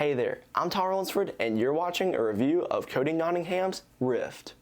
Hey there, I'm Tyler Lunsford, and you're watching a review of Cody Nottingham's Rift.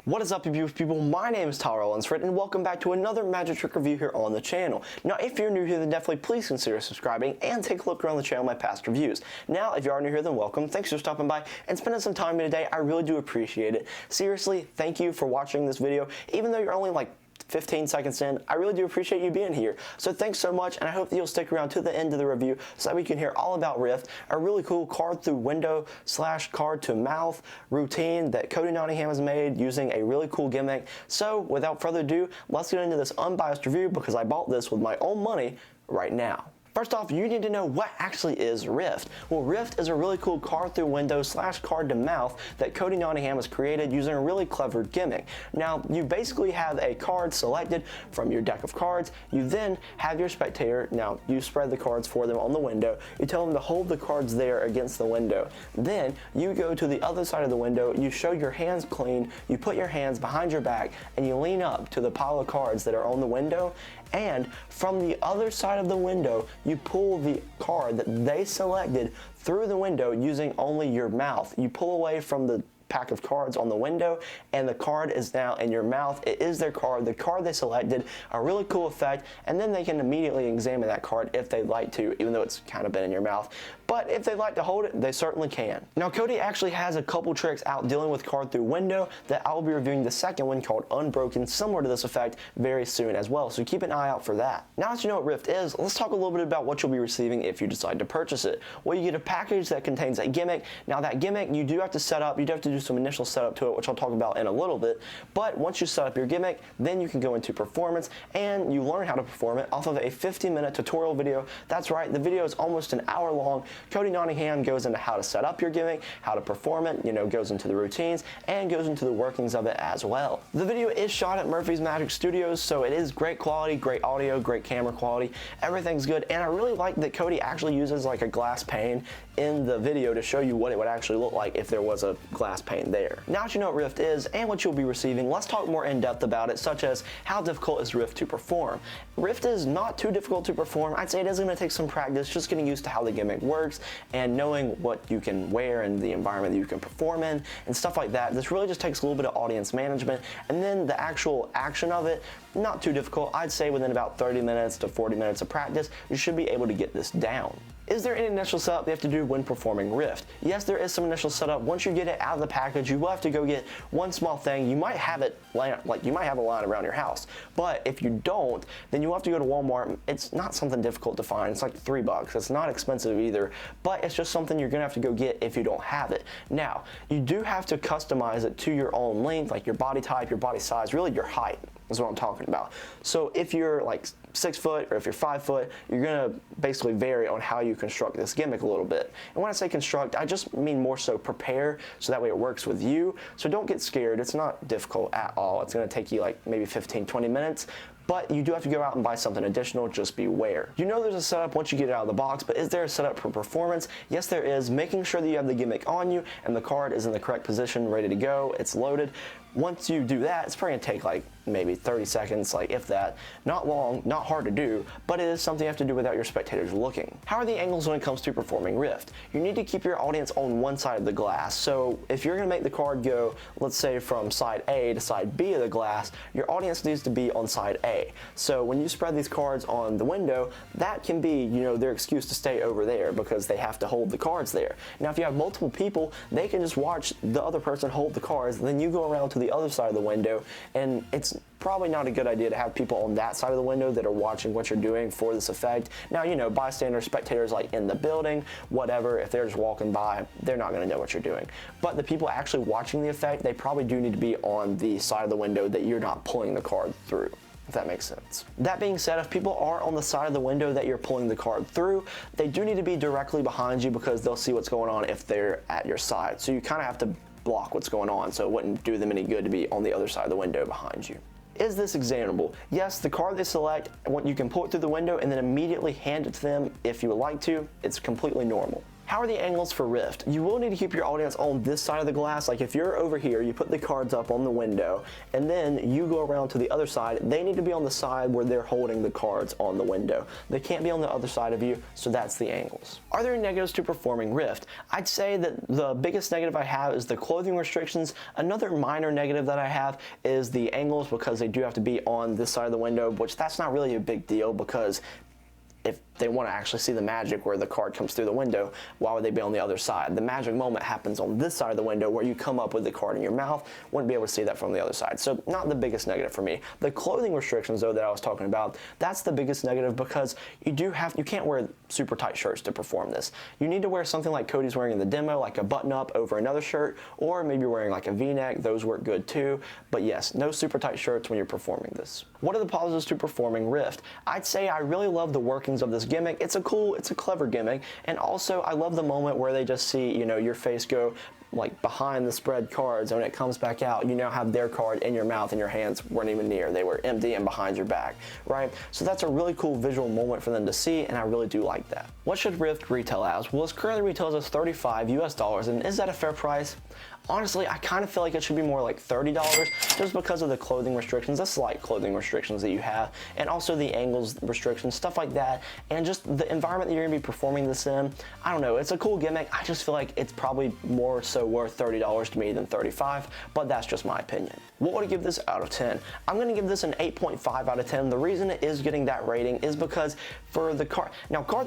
What is up, you beautiful people? My name is Tyler Lunsford, and welcome back to another magic trick review here on the channel. Now, if you're new here, then definitely please consider subscribing and take a look around the channel at my past reviews. Now, if you are new here, then welcome. Thanks for stopping by and spending some time with me today. I really do appreciate it. Seriously, thank you for watching this video, even though you're only like 15 seconds in. I really do appreciate you being here. So thanks so much, and I hope that you'll stick around to the end of the review so that we can hear all about Rift, a really cool card through window / card to mouth routine that Cody Nottingham has made using a really cool gimmick. So without further ado, let's get into this unbiased review because I bought this with my own money right now. First off, you need to know what actually is Rift. Well, Rift is a really cool card through window / card to mouth that Cody Nottingham has created using a really clever gimmick. Now, you basically have a card selected from your deck of cards. You then have your spectator. Now, you spread the cards for them on the window. You tell them to hold the cards there against the window. Then, you go to the other side of the window. You show your hands clean. You put your hands behind your back, and you lean up to the pile of cards that are on the window. And from the other side of the window, you pull the card that they selected through the window using only your mouth. You pull away from the pack of cards on the window, and the card is now in your mouth. It is their card, the card they selected, a really cool effect, and then they can immediately examine that card if they'd like to, even though it's kind of been in your mouth. But if they'd like to hold it, they certainly can. Now, Cody actually has a couple tricks out dealing with card through window that I will be reviewing the second one called Unbroken, similar to this effect, very soon as well, so keep an eye out for that. Now that you know what Rift is, let's talk a little bit about what you'll be receiving if you decide to purchase it. Well, you get a package that contains a gimmick. Now, that gimmick you do have to set up, you do have to do some initial setup to it, which I'll talk about in a little bit, but once you set up your gimmick, then you can go into performance, and you learn how to perform it off of a 15-minute tutorial video. That's right, the video is almost an hour long. Cody Nottingham goes into how to set up your gimmick, how to perform it, goes into the routines, and goes into the workings of it as well. The video is shot at Murphy's Magic Studios, so it is great quality, great audio, great camera quality, everything's good, and I really like that Cody actually uses like a glass pane in the video to show you what it would actually look like if there was a glass pane there. Now that you know what Rift is and what you'll be receiving, let's talk more in depth about it, such as how difficult is Rift to perform. Rift is not too difficult to perform. I'd say it is going to take some practice, just getting used to how the gimmick works and knowing what you can wear and the environment that you can perform in and stuff like that. This really just takes a little bit of audience management, and then the actual action of it, not too difficult. I'd say within about 30 minutes to 40 minutes of practice, you should be able to get this down. Is there any initial setup you have to do when performing Rift? Yes, there is some initial setup. Once you get it out of the package, you will have to go get one small thing. You might have it you might have a line around your house, but if you don't, then you'll have to go to Walmart. It's not something difficult to find. It's like $3. It's not expensive either, but it's just something you're gonna have to go get if you don't have it. Now, you do have to customize it to your own length, like your body type, your body size, really your height is what I'm talking about. So if you're like 6 foot or if you're 5 foot, you're gonna basically vary on how you construct this gimmick a little bit. And when I say construct, I just mean more so prepare so that way it works with you. So don't get scared, it's not difficult at all. It's gonna take you like maybe 15-20 minutes, but you do have to go out and buy something additional, just beware. You know there's a setup once you get it out of the box, but is there a setup for performance? Yes, there is. Making sure that you have the gimmick on you and the card is in the correct position, ready to go, it's loaded. Once you do that, it's probably gonna take like maybe 30 seconds, like if that. Not long, not hard to do, but it is something you have to do without your spectators looking. How are the angles when it comes to performing Rift? You need to keep your audience on one side of the glass. So if you're gonna make the card go, let's say from side A to side B of the glass, your audience needs to be on side A. So when you spread these cards on the window, that can be, their excuse to stay over there because they have to hold the cards there. Now, if you have multiple people, they can just watch the other person hold the cards, then you go around to the other side of the window, and it's probably not a good idea to have people on that side of the window that are watching what you're doing for this effect. Now, bystanders, spectators like in the building, whatever, if they're just walking by, they're not gonna know what you're doing. But the people actually watching the effect, they probably do need to be on the side of the window that you're not pulling the card through, if that makes sense. That being said, if people are on the side of the window that you're pulling the card through, they do need to be directly behind you because they'll see what's going on if they're at your side. So you kind of have to block what's going on, so it wouldn't do them any good to be on the other side of the window behind you. Is this examinable? Yes, the card they select, you can pull it through the window and then immediately hand it to them if you would like to. It's completely normal. How are the angles for Rift? You will need to keep your audience on this side of the glass. Like if you're over here, you put the cards up on the window, and then you go around to the other side. They need to be on the side where they're holding the cards on the window. They can't be on the other side of you, so that's the angles. Are there any negatives to performing Rift? I'd say that the biggest negative I have is the clothing restrictions. Another minor negative that I have is the angles, because they do have to be on this side of the window, which that's not really a big deal, because if they want to actually see the magic where the card comes through the window, why would they be on the other side? The magic moment happens on this side of the window where you come up with the card in your mouth. Wouldn't be able to see that from the other side. So not the biggest negative for me. The clothing restrictions, though, that I was talking about, that's the biggest negative, because you can't wear super tight shirts to perform this. You need to wear something like Cody's wearing in the demo, like a button up over another shirt, or maybe wearing like a V-neck. Those work good too. But yes, no super tight shirts when you're performing this. What are the positives to performing Rift? I'd say I really love the workings of this gimmick. It's a clever gimmick, and also I love the moment where they just see, your face go like behind the spread cards, and when it comes back out, you now have their card in your mouth and your hands weren't even near. They were empty and behind your back, right? So that's a really cool visual moment for them to see, and I really do like that. What should Rift retail as? Well, it's currently retails as $35 US, and is that a fair price? Honestly, I kind of feel like it should be more like $30 just because of the clothing restrictions, the slight clothing restrictions that you have, and also the angles restrictions, stuff like that, and just the environment that you're going to be performing this in. I don't know, it's a cool gimmick. I just feel like it's probably more so worth $30 to me than $35, but that's just my opinion. What would I give this out of 10? I'm going to give this an 8.5 out of 10. The reason it is getting that rating is because for the card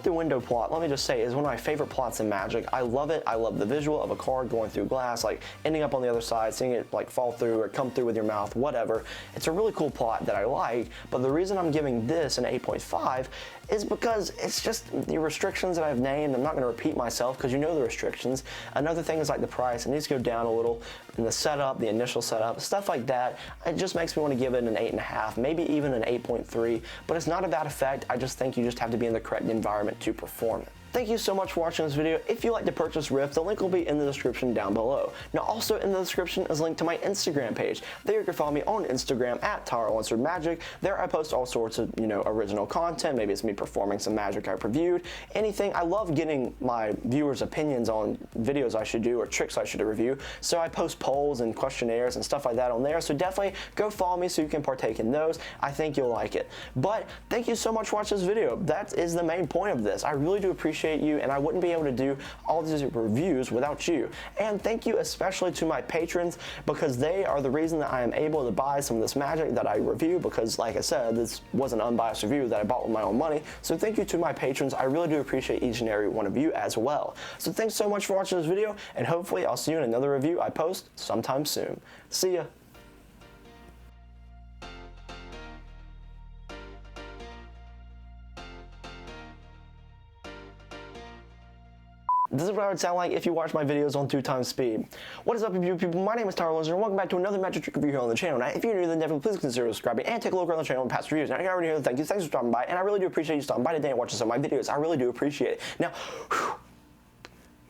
through window plot, let me just say, is one of my favorite plots in Magic. I love it. I love the visual of a card going through glass, like ending up on the other side, seeing it like fall through or come through with your mouth, whatever. It's a really cool plot that I like, but the reason I'm giving this an 8.5 is because it's just the restrictions that I've named. I'm not going to repeat myself because you know the restrictions. Another thing is like the price. It needs to go down a little in the setup, the initial setup, stuff like that. It just makes me want to give it an 8.5, maybe even an 8.3, but it's not a bad effect. I just think you just have to be in the correct environment to perform it. Thank you so much for watching this video. If you'd like to purchase Rift, the link will be in the description down below. Now also in the description is a link to my Instagram page. There you can follow me on Instagram at TowerOnSwordMagic. There I post all sorts of, original content. Maybe it's me performing some magic I've reviewed. Anything. I love getting my viewers' opinions on videos I should do or tricks I should review. So I post polls and questionnaires and stuff like that on there. So definitely go follow me so you can partake in those. I think you'll like it. But thank you so much for watching this video. That is the main point of this. I really do appreciate you, and I wouldn't be able to do all these reviews without you. And thank you especially to my patrons, because they are the reason that I am able to buy some of this magic that I review, because like I said, this was an unbiased review that I bought with my own money. So thank you to my patrons. I really do appreciate each and every one of you as well. So thanks so much for watching this video, and hopefully I'll see you in another review I post sometime soon. See ya. This is what I would sound like if you watch my videos on 2x speed. What is up, you people? My name is Tyler Loser, and welcome back to another magic trick review here on the channel. Now, if you're new, then definitely please consider subscribing and take a look around the channel and past reviews. Now, you're already here, thanks for stopping by, and I really do appreciate you stopping by today and watching some of my videos. I really do appreciate it. Now,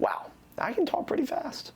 wow, I can talk pretty fast.